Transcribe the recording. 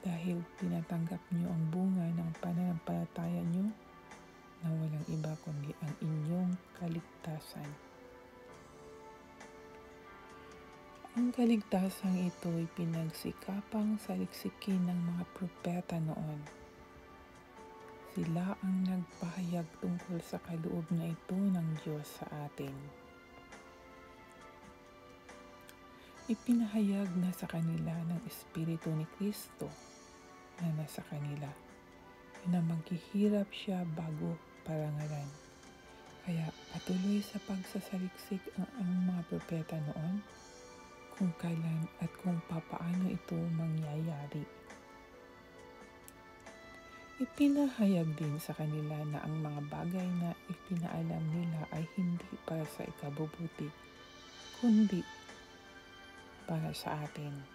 dahil tinatanggap niyo ang bunga ng pananampalataya niyo na walang iba kundi ang inyong kaligtasan. Ang kaligtasang ito ay pinagsikapang saliksikin ng mga propeta noon. Sila ang nagpahayag tungkol sa kaloob na ito ng Diyos sa atin. Ipinahayag na sa kanila ng Espiritu ni Kristo na nasa kanila na maghihirap siya bago parangalan. Kaya patuloy sa pagsasaliksik ang mga propeta noon kung kailan at kung papaano ito mangyayari. Ipinahayag din sa kanila na ang mga bagay na ipinaalam nila ay hindi para sa ikabubuti, kundi para sa atin.